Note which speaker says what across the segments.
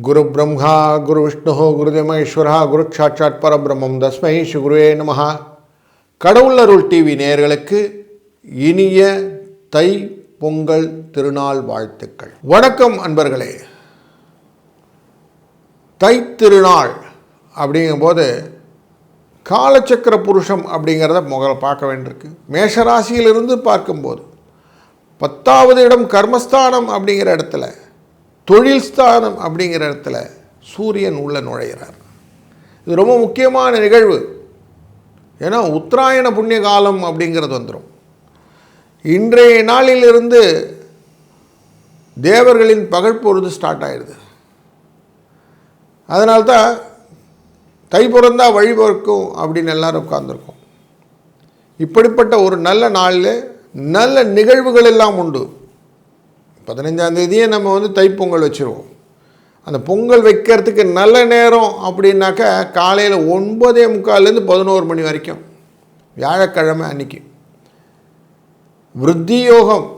Speaker 1: குரு பிரம்மா குரு விஷ்ணு குருதேவ ஈஸ்வரா குரு சாட்சாத் பரபிரம்மம் தஸ்மை ஸ்ரீ குருவே நமஹ. கடவுளருள் டிவி நேயர்களுக்கு இனிய தை பொங்கல் திருநாள் வாழ்த்துக்கள். வணக்கம் அன்பர்களே. தை திருநாள் அப்படிங்கும்போது காலச்சக்கர புருஷம் அப்படிங்கிறத முதல்ல பார்க்க வேண்டியிருக்கு. மேஷராசியிலிருந்து பார்க்கும்போது 10வது இடம் கர்மஸ்தானம் அப்படிங்கிற இடத்துல, தொழில் ஸ்தானம் அப்படிங்கிற இடத்துல சூரியன் உள்ள நுழைகிறார். இது ரொம்ப முக்கியமான நிகழ்வு. ஏன்னா உத்தராயண புண்ணிய காலம் அப்படிங்கிறது வந்துடும். இன்றைய நாளிலிருந்து தேவர்களின் பகல் பொழுது ஸ்டார்ட் ஆகிடுது. அதனால்தான் தை பிறந்தா வழி பிறக்கும் அப்படின்னு எல்லாரும் உட்கார்ந்துருக்கோம். இப்படிப்பட்ட ஒரு நல்ல நாளில் நல்ல நிகழ்வுகள் எல்லாம் உண்டு. 15ஆம் தேதியே நம்ம தைப்பொங்கல் வச்சுருவோம். அந்த பொங்கல் வைக்கிறதுக்கு நல்ல நேரம் அப்படின்னாக்கா காலையில் 9:45 11 மணி வரைக்கும், வியாழக்கிழமை அன்னைக்கு. விருத்தி யோகம்,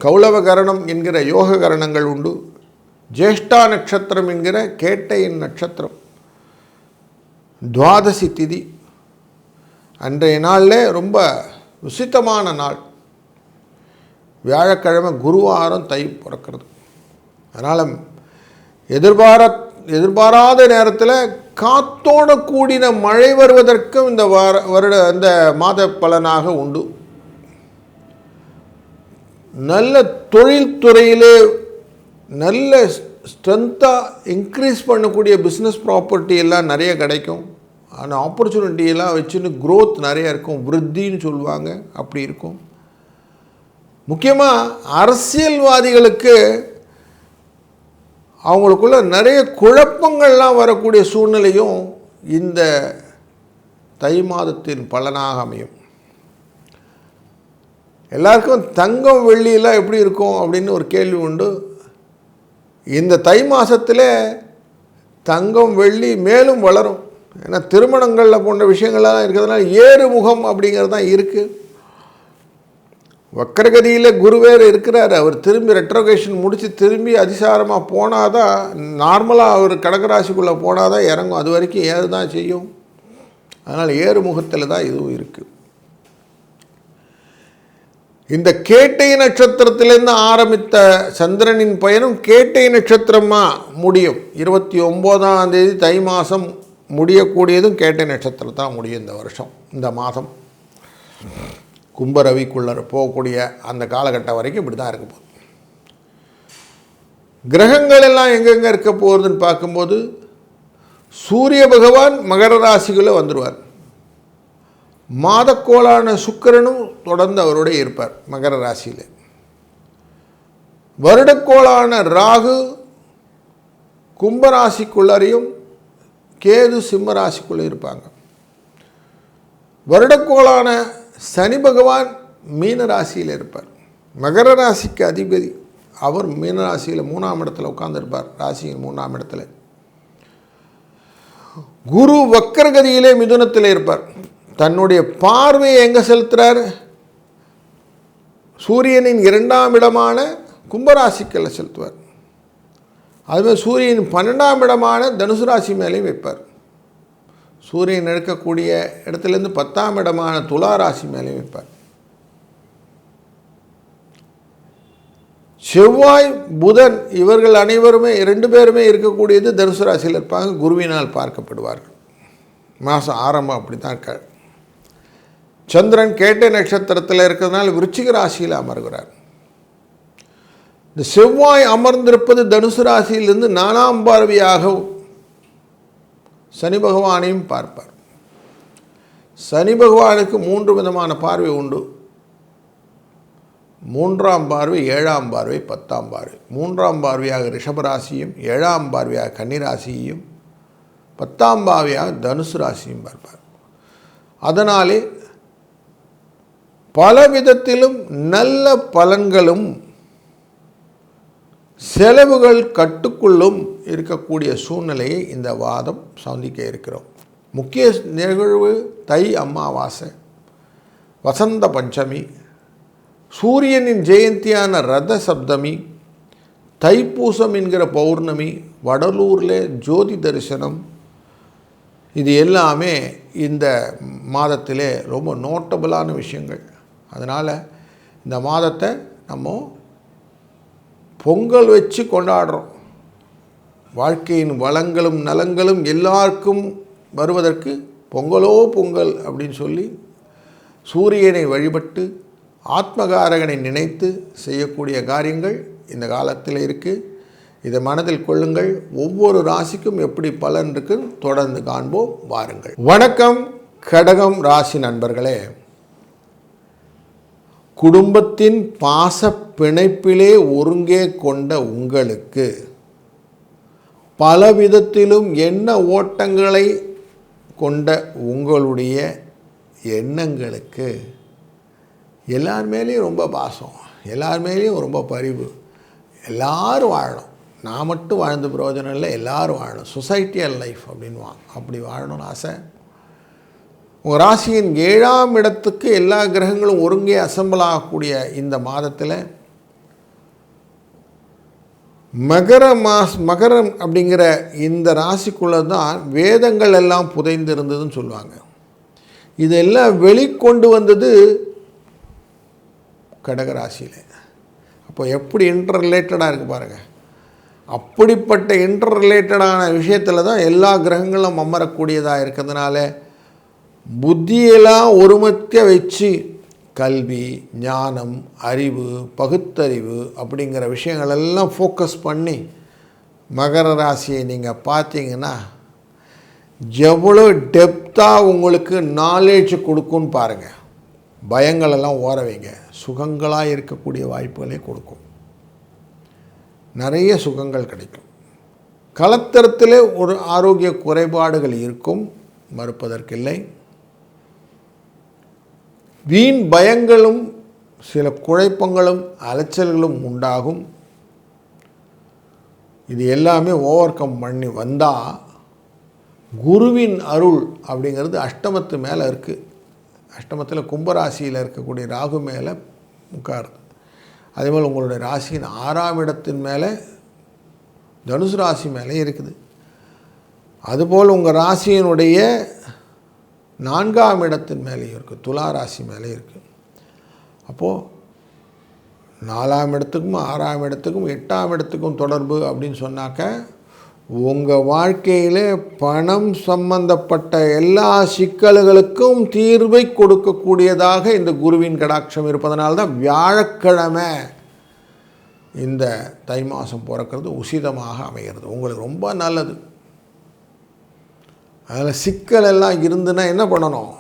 Speaker 1: கௌளவ கரணம் என்கிற யோக கரணங்கள் உண்டு. ஜேஷ்டா நட்சத்திரம் என்கிற கேட்டையின் நட்சத்திரம், துவாதசி திதி. அன்றைய நாளில் ரொம்ப விசித்தமான நாள். வியாழக்கிழமை குருவாரம் தை பிறக்கிறது. அதனால் எதிர்பாராத நேரத்தில் காத்தோட கூடின மழை வருவதற்கும் இந்த மாத பலனாக உண்டு. நல்ல தொழில்துறையிலே நல்ல ஸ்ட்ரென்த்தாக இன்க்ரீஸ் பண்ணக்கூடிய பிஸ்னஸ் ப்ராப்பர்ட்டி எல்லாம் நிறைய கிடைக்கும். அந்த ஆப்பர்ச்சுனிட்டியெல்லாம் வச்சுன்னு க்ரோத் நிறையா இருக்கும். விருத்தின்னு சொல்லுவாங்க, அப்படி இருக்கும். முக்கியமாக அரசியல்வாதிகளுக்கு அவங்களுக்குள்ள நிறைய குழப்பங்கள்லாம் வரக்கூடிய சூழ்நிலையும் இந்த தை மாதத்தின் பலனாக அமையும். எல்லாருக்கும் தங்கம் வெள்ளியெல்லாம் எப்படி இருக்கும் அப்படின்னு ஒரு கேள்வி உண்டு. இந்த தை மாதத்தில் தங்கம் வெள்ளி மேலும் வளரும். ஏன்னா திருமணங்களில் போன்ற விஷயங்கள்லாம் இருக்கிறதுனால ஏறுமுகம் அப்படிங்கிறது தான் இருக்குது. வக்கரகதியில் குருவேர் இருக்கிறார். அவர் திரும்பி ரெட்ரோகேஷன் முடித்து திரும்பி அதிசாரமாக போனால் தான், நார்மலாக அவர் கடகராசிக்குள்ளே போனால் தான் இறங்கும். அது வரைக்கும் ஏறு தான் செய்யும். அதனால் ஏறுமுகத்தில் தான் இதுவும் இருக்குது. இந்த கேட்டை நட்சத்திரத்திலேருந்து ஆரம்பித்த சந்திரனின் பயணம் கேட்டை நட்சத்திரமாக முடியும். 29ஆம் தேதி தை மாதம் முடியக்கூடியதும் கேட்டை நட்சத்திரம் தான் முடியும். இந்த வருஷம், இந்த மாதம் கும்பரவிக்குள்ளே போகக்கூடிய அந்த காலகட்டம் வரைக்கும் இப்படி தான் இருக்க போகுது. கிரகங்கள் எல்லாம் எங்கெங்கே இருக்க போகுதுன்னு பார்க்கும்போது, சூரிய பகவான் மகர ராசிக்குள்ளே வந்துடுவார். மாதக்கோளான சுக்கிரனும் தொடர்ந்து அவரோட இருப்பார் மகர ராசியில். வருடக்கோளான ராகு கும்பராசிக்குள்ளரையும் கேது சிம்ம ராசிக்குள்ளே இருப்பாங்க. வருடக்கோளான சனி பகவான் மீன ராசியில் இருப்பார். மகர ராசிக்கு அதிபதி அவர் மீன ராசியில் 3ஆம் இடத்துல உட்கார்ந்துருப்பார். ராசியின் 3ஆம் இடத்துல. குரு வக்கரகதியிலே மிதுனத்தில் இருப்பார். தன்னுடைய பார்வையை எங்கே செலுத்துகிறார்? சூரியனின் 2ஆம் இடமான கும்பராசிக்கில் செலுத்துவார். அதுமாதிரி சூரியன் 12ஆம் இடமான தனுசு ராசி மேலேயும் வைப்பார். சூரியன் இருக்கக்கூடிய இடத்துலேருந்து 10ஆம் இடமான துலா ராசி மேலேயும் வைப்பார். செவ்வாய் புதன் இவர்கள் அனைவருமே 2 பேருமே இருக்கக்கூடியது தனுசு ராசியில் இருப்பாங்க. குருவினால் பார்க்கப்படுவார்கள். மாதம் ஆரம்பம் அப்படி தான் இருக்கார். சந்திரன் கேட்டை நட்சத்திரத்தில் இருக்கிறதுனால விருச்சிக ராசியில் அமர்கிறார். இந்த செவ்வாய் அமர்ந்திருப்பது தனுசு ராசியிலிருந்து 4ஆம் பார்வையாக சனி பகவானையும் பார்ப்பார். சனி பகவானுக்கு 3 விதமான பார்வை உண்டு. 3ஆம் பார்வை, 7ஆம் பார்வை, 10ஆம் பார்வை. 3ஆம் பார்வையாக ரிஷபராசியும், 7ஆம் பார்வையாக கன்னிராசியையும், 10ஆம் பார்வையாக தனுசு ராசியும் பார்ப்பார். அதனாலே பல விதத்திலும் நல்ல பலன்களும் செலவுகள் கட்டுக்குள்ளும் இருக்கக்கூடிய சூழ்நிலையை இந்த வாதம் சந்திக்க இருக்கிறோம். முக்கிய நிகழ்வு தை அமாவாசை, வசந்த பஞ்சமி, சூரியனின் ஜெயந்தியான ரத சப்தமி, தைப்பூசம் என்கிற பௌர்ணமி, வடலூரில் ஜோதி தரிசனம், இது எல்லாமே இந்த மாதத்திலே ரொம்ப நோட்டபுளான விஷயங்கள். அதனால் இந்த மாதத்தை நம்ம பொங்கல் வச்சு கொண்டாடுறோம். வாழ்க்கையின் வளங்களும் நலங்களும் எல்லாருக்கும் வருவதற்கு பொங்கலோ பொங்கல் அப்படின்னு சொல்லி சூரியனை வழிபட்டு ஆத்மகாரகனை நினைத்து செய்யக்கூடிய காரியங்கள் இந்த காலத்தில் இருக்குது. இதை மனதில் கொள்ளுங்கள். ஒவ்வொரு ராசிக்கும் எப்படி பலன் இருக்குன்னு தொடர்ந்து காண்போம். வாருங்கள். வணக்கம் கடகம் ராசி நண்பர்களே. குடும்பத்தின் பாச பிணைப்பிலே ஒருங்கே கொண்ட உங்களுக்கு பலவிதத்திலும் எண்ண ஓட்டங்களை கொண்ட உங்களுடைய எண்ணங்களுக்கு எல்லார் மேலேயும் ரொம்ப பாசம், எல்லார் மேலேயும் ரொம்ப பரிவு. எல்லோரும் வாழணும், நான் மட்டும் வாழ்ந்து பிரயோஜனம் இல்லை, எல்லோரும் வாழணும். சொசைட்டியல் லைஃப் அப்படின்வாங்க, அப்படி வாழணும்னு ஆசை. உங்கள் ராசியின் 7ஆம் இடத்துக்கு எல்லா கிரகங்களும் ஒருங்கே அசம்பிள் ஆகக்கூடிய இந்த மாதத்தில் மகரம் அப்படிங்கிற இந்த ராசிக்குள்ளே தான் வேதங்கள் எல்லாம் புதைந்து இருந்ததுன்னு சொல்லுவாங்க. இதெல்லாம் வெளிக்கொண்டு வந்தது கடகராசியில். அப்போ எப்படி இன்டர் ரிலேட்டடாக இருக்குது பாருங்கள். அப்படிப்பட்ட இன்டர் ரிலேட்டடான விஷயத்தில் தான் எல்லா கிரகங்களும் அமரக்கூடியதாக இருக்கிறதுனால புத்தியெல்லாம் ஒருமிக்க வச்சு கல்வி, ஞானம், அறிவு, பகுத்தறிவு அப்படிங்கிற விஷயங்களெல்லாம் ஃபோக்கஸ் பண்ணி மகர ராசியை நீங்கள் பார்த்தீங்கன்னா எவ்வளோ டெப்த்தாக உங்களுக்கு நாலேஜ் கொடுக்குன்னு பாருங்கள். பயங்களெல்லாம் ஓர வைங்க, சுகங்களாக இருக்கக்கூடிய வாய்ப்புகளே கொடுக்கும். நிறைய சுகங்கள் கிடைக்கும். கலத்தரத்தில் ஒரு ஆரோக்கிய குறைபாடுகள் இருக்கும், மறுப்பதற்கில்லை. வீண் பயங்களும் சில குழப்பங்களும் அலைச்சல்களும் உண்டாகும். இது எல்லாமே ஓவர் கம் பண்ணி வந்தால் குருவின் அருள் அப்படிங்கிறது அஷ்டமத்து மேலே இருக்குது. அஷ்டமத்தில் கும்பராசியில் இருக்கக்கூடிய ராகு மேலே உட்காருது. அதேபோல் உங்களுடைய ராசியின் 6ஆம் இடத்தின் மேலே தனுசு ராசி மேலே இருக்குது. அதுபோல் உங்கள் ராசியினுடைய 4ஆம் இடத்தின் மேலேயும் இருக்குது, துலா ராசி மேலே இருக்குது. அப்போது 4ஆம் இடத்துக்கும் 6ஆம் இடத்துக்கும் 8ஆம் இடத்துக்கும் தொடர்பு அப்படின்னு சொன்னாக்க உங்கள் வாழ்க்கையில் பணம் சம்பந்தப்பட்ட எல்லா சிக்கல்களுக்கும் தீர்வை கொடுக்கக்கூடியதாக இந்த குருவின் கடாட்சம் இருப்பதனால தான் வியாழக்கிழமை இந்த தை மாதம் பிறக்கிறது உசிதமாக அமைகிறது. உங்களுக்கு ரொம்ப நல்லது. அதில் சிக்கல் எல்லாம் இருந்துன்னா என்ன பண்ணணும்?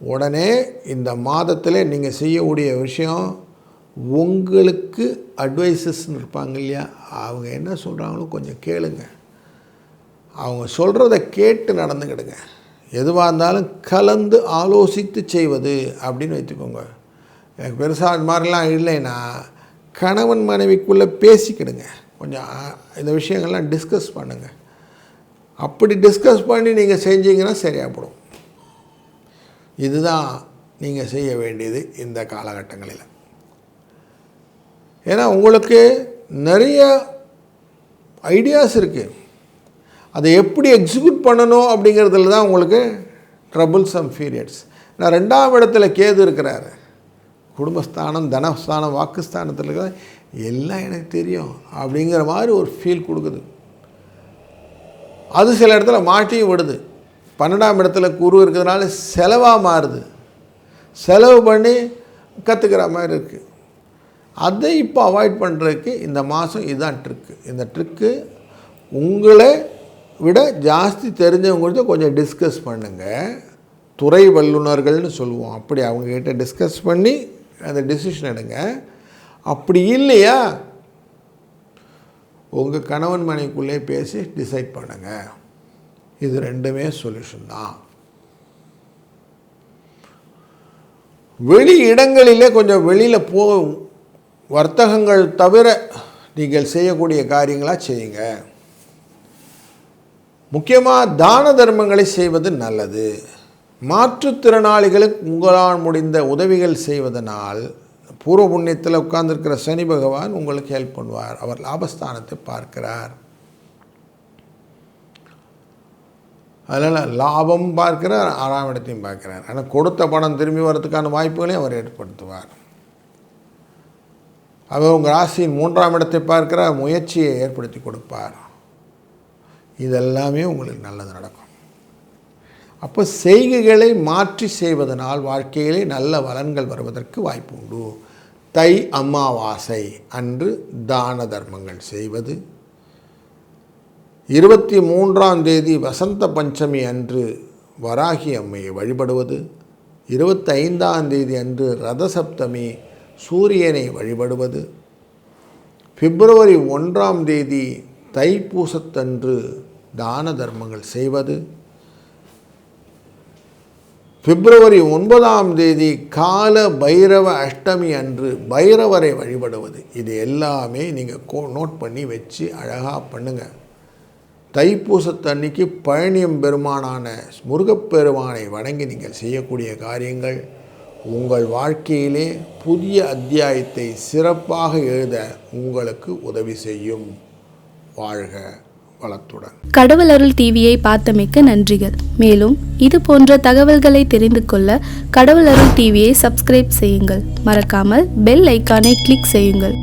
Speaker 1: உடனே இந்த மாதத்தில் நீங்கள் செய்யக்கூடிய விஷயம், உங்களுக்கு அட்வைசஸ்ன்னு இருப்பாங்க இல்லையா, அவங்க என்ன சொல்கிறாங்களோ கொஞ்சம் கேளுங்க. அவங்க சொல்கிறத கேட்டு நடந்துக்கிடுங்க. எதுவாக இருந்தாலும் கலந்து ஆலோசித்து செய்வது அப்படின்னு வைத்துக்கோங்க. எனக்கு பெருசாக அது மாதிரிலாம் இல்லைன்னா கணவன் மனைவிக்குள்ளே பேசிக்கிடுங்க. கொஞ்சம் இந்த விஷயங்கள்லாம் டிஸ்கஸ் பண்ணுங்கள். அப்படி டிஸ்கஸ் பண்ணி நீங்கள் செஞ்சீங்கன்னா சரியாகப்படும். இதுதான் நீங்கள் செய்ய வேண்டியது இந்த காலகட்டங்களில். ஏன்னா உங்களுக்கு நிறைய ஐடியாஸ் இருக்குது. அதை எப்படி எக்ஸிக்யூட் பண்ணணும் அப்படிங்கிறதுல தான் உங்களுக்கு ட்ரபுள்சம் பீரியட்ஸ். நான் 2ஆம் இடத்துல கேது இருக்கிறாரு. குடும்பஸ்தானம், தனஸ்தானம், வாக்குஸ்தானத்தில் இருக்கிற எல்லாம் எனக்கு தெரியும் அப்படிங்கிற மாதிரி ஒரு ஃபீல் கொடுக்குது. அது சில இடத்துல மாட்டியும் விடுது. 12ஆம் இடத்துல குரு இருக்கிறதுனால செலவாக மாறுது. செலவு பண்ணி கற்றுக்கிற மாதிரி இருக்குது. அதை இப்போ அவாய்ட் பண்ணுறதுக்கு இந்த மாதம் இதுதான் ட்ரிக்கு. இந்த ட்ரிக்கு உங்களை விட ஜாஸ்தி தெரிஞ்சவங்கள்ட்ட கொஞ்சம் டிஸ்கஸ் பண்ணுங்கள். துறை வல்லுநர்கள்னு சொல்லுவோம். அப்படி அவங்கக்கிட்ட டிஸ்கஸ் பண்ணி அந்த டெசிஷன் எடுங்க. அப்படி இல்லையா உங்கள் கணவன் மனைவிக்குள்ளே பேசி டிசைட் பண்ணுங்கள். இது ரெண்டுமே சொல்யூஷன் தான். வெளி இடங்களிலே கொஞ்சம் வெளியில் வர்த்தகங்கள் தவிர நீங்கள் செய்யக்கூடிய காரியங்களாக செய்யுங்க. முக்கியமாக தான தர்மங்களை செய்வது நல்லது. மாற்றுத்திறனாளிகளுக்கு உங்களால் முடிந்த உதவிகள் செய்வதனால் பூர்வ புண்ணியத்தில் உட்கார்ந்துருக்கிற சனி பகவான் உங்களுக்கு ஹெல்ப் பண்ணுவார். அவர் லாபஸ்தானத்தை பார்க்கிறார். அதனால் லாபம் பார்க்கிறார், 6ஆம் இடத்தையும் பார்க்கிறார். ஆனால் கொடுத்த பணம் திரும்பி வர்றதுக்கான வாய்ப்புகளையும் அவர் ஏற்படுத்துவார். அவர் உங்கள் ராசியின் 3ஆம் இடத்தை பார்க்கிறார், முயற்சியை ஏற்படுத்தி கொடுப்பார். இதெல்லாமே உங்களுக்கு நல்லது நடக்கும். அப்போ செய்கைகளை மாற்றி செய்வதனால் வாழ்க்கையிலே நல்ல பலன்கள் வருவதற்கு வாய்ப்பு உண்டு. தை அமாவாசை அன்று தான தர்மங்கள் செய்வது, 23ஆம் தேதி வசந்த பஞ்சமி அன்று வராகி அம்மையை வழிபடுவது, 25ஆம் தேதி அன்று ரதசப்தமி சூரியனை வழிபடுவது, பிப்ரவரி 1ஆம் தேதி தைப்பூசத்தன்று தான தர்மங்கள் செய்வது, பிப்ரவரி 9ஆம் தேதி கால பைரவ அஷ்டமி அன்று பைரவரை வழிபடுவது. இது எல்லாமே நீங்கள் நோட் பண்ணி வச்சு அழகாக பண்ணுங்கள். தைப்பூசத்தன்னைக்கு பழனியம் பெருமானான முருகப்பெருமானை வணங்கி நீங்கள் செய்யக்கூடிய காரியங்கள் உங்கள் வாழ்க்கையிலே புதிய அத்தியாயத்தை சிறப்பாக எழுத உங்களுக்கு உதவி செய்யும். வாழ்க வளத்துடன்.
Speaker 2: கடவுள் அருள் டிவியை பார்த்தமைக்கு நன்றிகள். மேலும் இது போன்ற தகவல்களை தெரிந்து கொள்ள கடவுள் அருள் டிவியை சப்ஸ்கிரைப் செய்யுங்கள். மறக்காமல் பெல் ஐக்கானை கிளிக் செய்யுங்கள்.